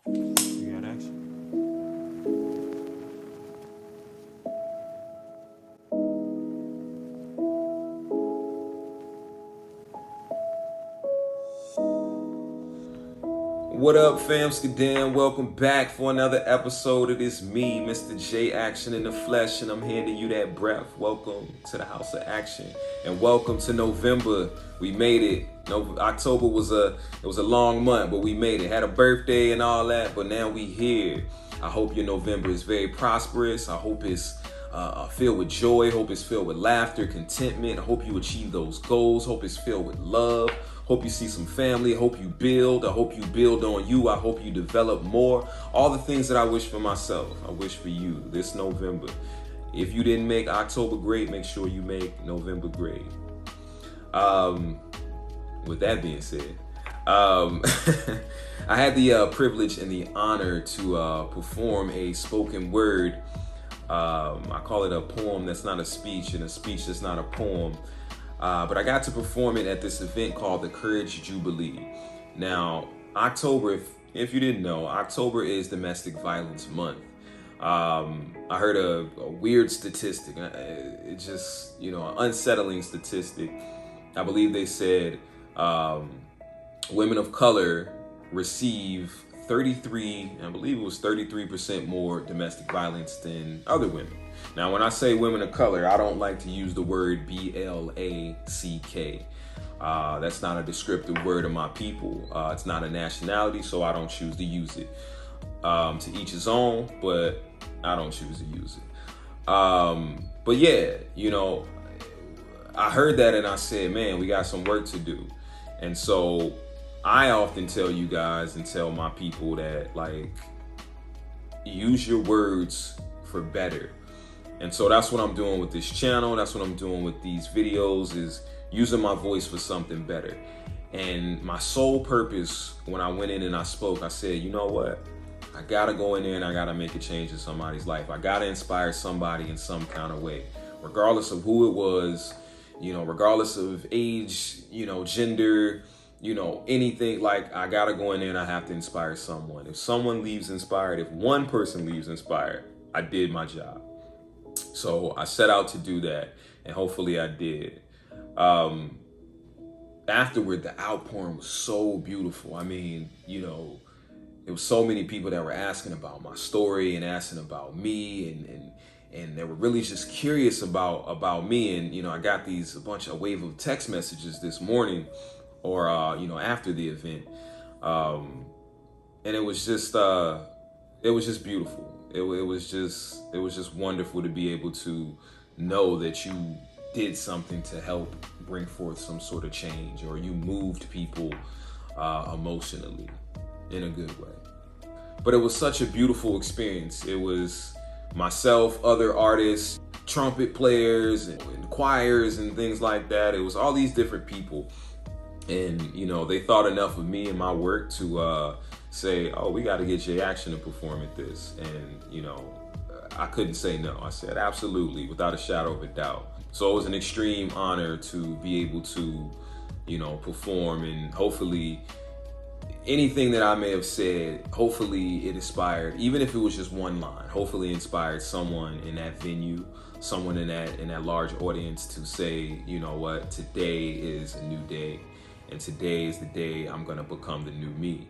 You got action. What up, fam? Skadam. Welcome back for another episode. It is me, Mr. J Action in the flesh, and I'm handing you that breath. Welcome to the House of Action, and welcome to November. We made it. No, October was a long month, but we made it. Had a birthday and all that, but now we here. I hope your November is very prosperous. I hope it's filled with joy. Hope it's filled with laughter, contentment. I hope you achieve those goals. Hope it's filled with love. Hope you see some family. I hope you build. I hope you build on you. I hope you develop more. All the things that I wish for myself, I wish for you this November. If you didn't make October great, make sure you make November great. With that being said, I had the privilege and the honor to perform a spoken word. I call it a poem that's not a speech, and a speech that's not a poem. But I got to perform it at this event called the Courage Jubilee. Now, October, if you didn't know, October is Domestic Violence Month. I heard a weird statistic. It just, an unsettling statistic. I believe they said women of color receive 33% more domestic violence than other women. Now, when I say women of color, I don't like to use the word BLACK. That's not a descriptive word of my people. It's not a nationality, so I don't choose to use it. To each his own, but I don't choose to use it. But yeah, I heard that and I said, man, we got some work to do. And so I often tell you guys and tell my people that, use your words for better. And so that's what I'm doing with this channel. That's what I'm doing with these videos, is using my voice for something better. And my sole purpose when I went in and I spoke, I said, you know what? I gotta go in there and I gotta make a change in somebody's life. I gotta inspire somebody in some kind of way, regardless of who it was, regardless of age, gender, anything. I gotta go in there and I have to inspire someone. If someone leaves inspired, if one person leaves inspired, I did my job. So I set out to do that, and hopefully I did. Afterward, the outpouring was so beautiful. I mean, there was so many people that were asking about my story and asking about me, and they were really just curious about me. And I got a wave of text messages this morning, or after the event, and it was just beautiful. It was just wonderful to be able to know that you did something to help bring forth some sort of change, or you moved people emotionally in a good way. But it was such a beautiful experience. It was myself, other artists, trumpet players, and choirs and things like that. It was all these different people. And, they thought enough of me and my work to say, oh, we got to get J Action to perform at this. And, I couldn't say no. I said, absolutely, without a shadow of a doubt. So it was an extreme honor to be able to, perform, and hopefully anything that I may have said, hopefully it inspired, even if it was just one line, hopefully it inspired someone in that venue, someone in that large audience to say, you know what, today is a new day. And today is the day I'm gonna become the new me.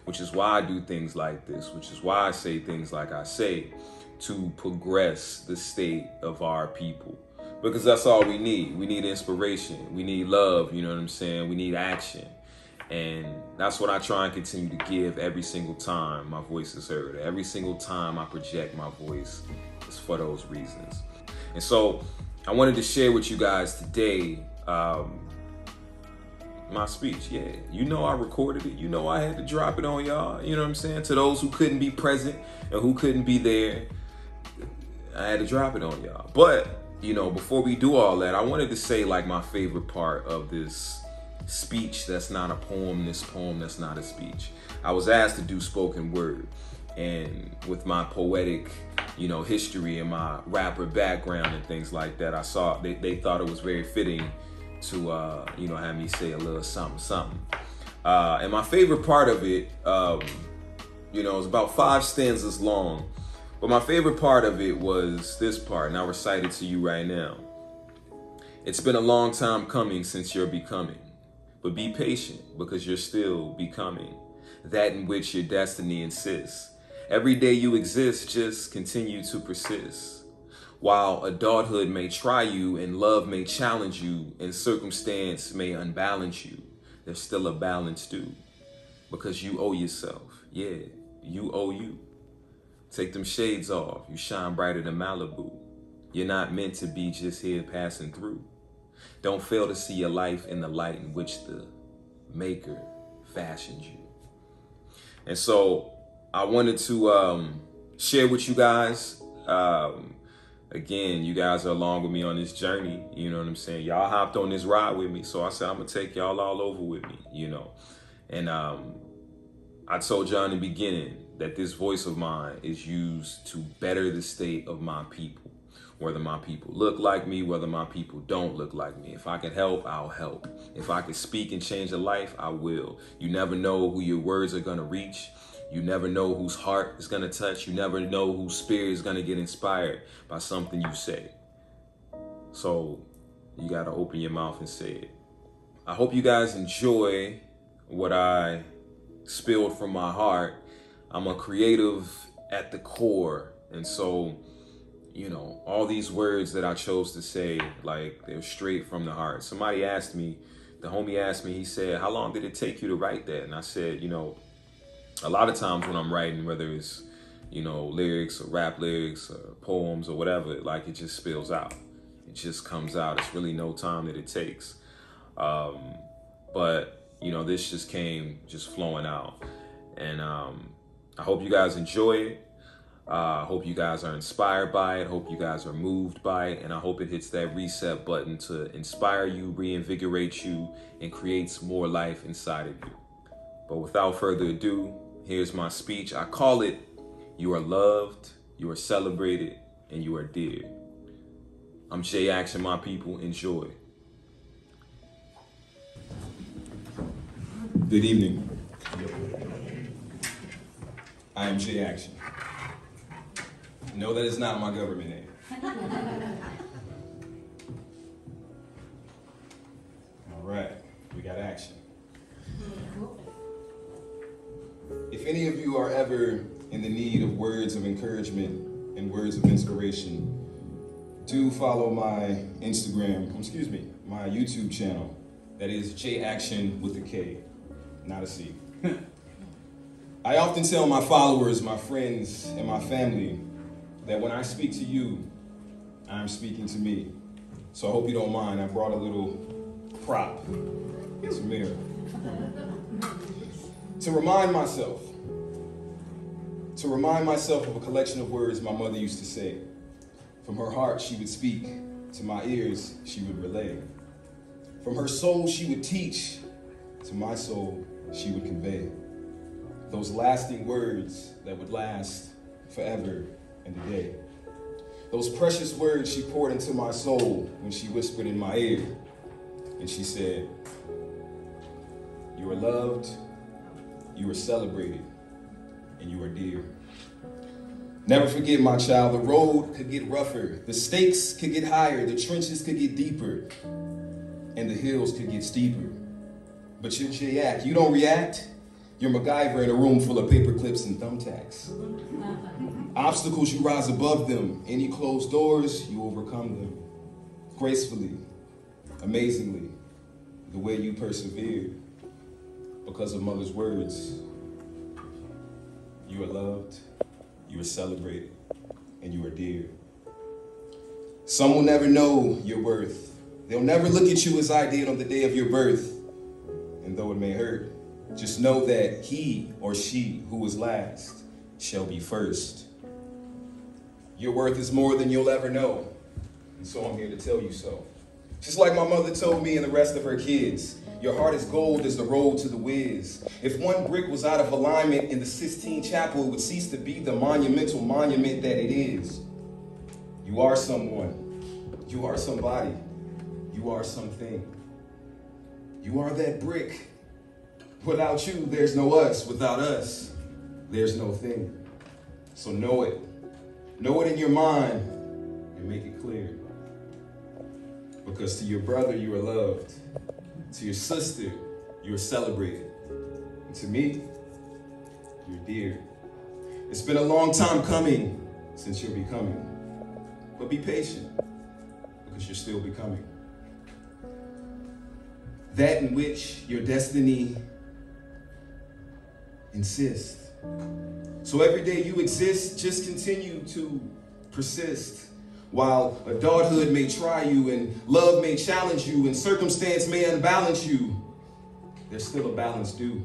Which is why I do things like this, which is why I say things like I say, to progress the state of our people. Because that's all we need. We need inspiration. We need love, you know what I'm saying? We need action. And that's what I try and continue to give every single time my voice is heard. Every single time I project my voice is for those reasons. And so I wanted to share with you guys today my speech. Yeah, I recorded it. I had to drop it on y'all. You know what I'm saying? To those who couldn't be present and who couldn't be there, I had to drop it on y'all. But, before we do all that, I wanted to say my favorite part of this speech that's not a poem, this poem that's not a speech. I was asked to do spoken word. And with my poetic, history and my rapper background and things like that, I saw they thought it was very fitting to have me say a little something. And my favorite part of it, It's about 5 stanzas long. But my favorite part of it was this part, and I'll recite it to you right now. It's been a long time coming since you're becoming, but be patient because you're still becoming that in which your destiny insists. Every day you exist, just continue to persist. While adulthood may try you and love may challenge you and circumstance may unbalance you, there's still a balance too. Because you owe yourself. Yeah, you owe you. Take them shades off. You shine brighter than Malibu. You're not meant to be just here passing through. Don't fail to see your life in the light in which the Maker fashioned you. And so I wanted to share with you guys. Again, you guys are along with me on this journey. You know what I'm saying? Y'all hopped on this ride with me. So I said, I'm going to take y'all all over with me, And I told y'all in the beginning that this voice of mine is used to better the state of my people. Whether my people look like me, whether my people don't look like me. If I can help, I'll help. If I can speak and change a life, I will. You never know who your words are going to reach. You never know whose heart is going to touch. You never know whose spirit is going to get inspired by something you say. So you got to open your mouth and say it. I hope you guys enjoy what I spilled from my heart. I'm a creative at the core. And so, all these words that I chose to say, like, they're straight from the heart. Somebody asked me, the homie asked me, he said, how long did it take you to write that? And I said, a lot of times when I'm writing, whether it's, lyrics or rap lyrics or poems or whatever, like, it just spills out. It just comes out. It's really no time that it takes. But, this just came just flowing out. And I hope you guys enjoy it. I hope you guys are inspired by it. Hope you guys are moved by it. And I hope it hits that reset button to inspire you, reinvigorate you, and creates more life inside of you. But without further ado, here's my speech. I call it, You Are Loved, You Are Celebrated, and You Are Dear. I'm J Aktion, my people. Enjoy. Good evening. I am J Aktion. No, that is not my government name. All right, we got action. If any of you are ever in the need of words of encouragement and words of inspiration, do follow my my YouTube channel. That is J Aktion with a K, not a C. I often tell my followers, my friends, and my family that when I speak to you, I'm speaking to me. So I hope you don't mind. I brought a little prop. It's a mirror. To remind myself of a collection of words my mother used to say. From her heart, she would speak. To my ears, she would relay. From her soul, she would teach. To my soul, she would convey. Those lasting words that would last forever and a day. Those precious words she poured into my soul when she whispered in my ear. And she said, you are loved, you are celebrated, and you are dear. Never forget, my child, the road could get rougher, the stakes could get higher, the trenches could get deeper, and the hills could get steeper. But you're J-Ack, you don't react. You're MacGyver in a room full of paper clips and thumbtacks. Obstacles, you rise above them. Any closed doors, you overcome them. Gracefully, amazingly, the way you persevered because of mother's words. You are loved, you are celebrated, and you are dear. Some will never know your worth. They'll never look at you as I did on the day of your birth. And though it may hurt, just know that he or she who was last shall be first. Your worth is more than you'll ever know. And so I'm here to tell you so. Just like my mother told me and the rest of her kids, your heart is gold as the road to the whiz. If one brick was out of alignment in the Sistine Chapel, it would cease to be the monumental monument that it is. You are someone. You are somebody. You are something. You are that brick. Without you, there's no us. Without us, there's no thing. So know it. Know it in your mind and make it clear. Because to your brother, you are loved. To your sister, you are celebrated. And to me, you're dear. It's been a long time coming since you're becoming. But be patient, because you're still becoming. That in which your destiny insists. So every day you exist, just continue to persist. While adulthood may try you and love may challenge you and circumstance may unbalance you, there's still a balance due.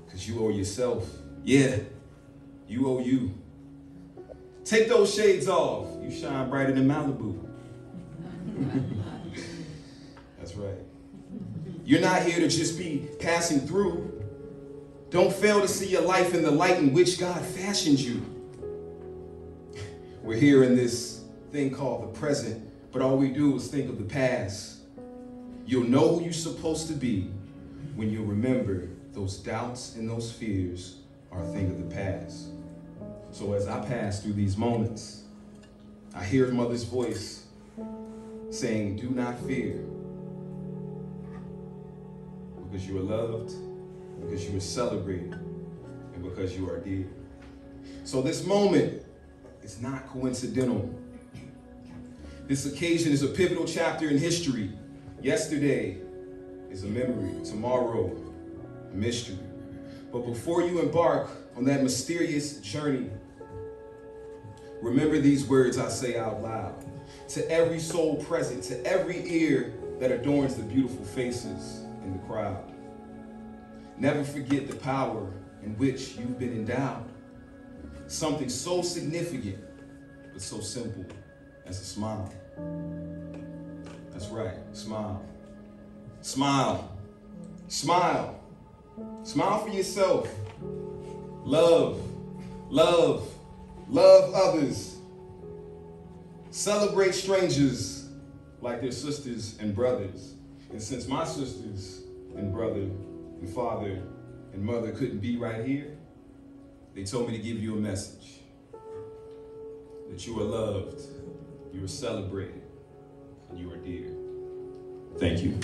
Because you owe yourself. Yeah, you owe you. Take those shades off. You shine brighter than Malibu. That's right. You're not here to just be passing through. Don't fail to see your life in the light in which God fashioned you. We're here in this thing called the present, but all we do is think of the past. You'll know who you're supposed to be when you remember those doubts and those fears are a thing of the past. So as I pass through these moments, I hear Mother's voice saying, do not fear, because you are loved, because you are celebrated, and because you are dear. So this moment is not coincidental. This occasion is a pivotal chapter in history. Yesterday is a memory, tomorrow a mystery. But before you embark on that mysterious journey, remember these words I say out loud. To every soul present, to every ear that adorns the beautiful faces in the crowd. Never forget the power in which you've been endowed. Something so significant, but so simple as a smile. That's right, smile. Smile. Smile. Smile for yourself. Love. Love. Love others. Celebrate strangers like they're sisters and brothers. And since my sisters and brother and father and mother couldn't be right here, they told me to give you a message. That you are loved, you are celebrated, and you are dear. Thank you.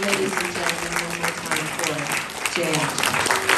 Ladies and gentlemen, one more time for Jay Aktion.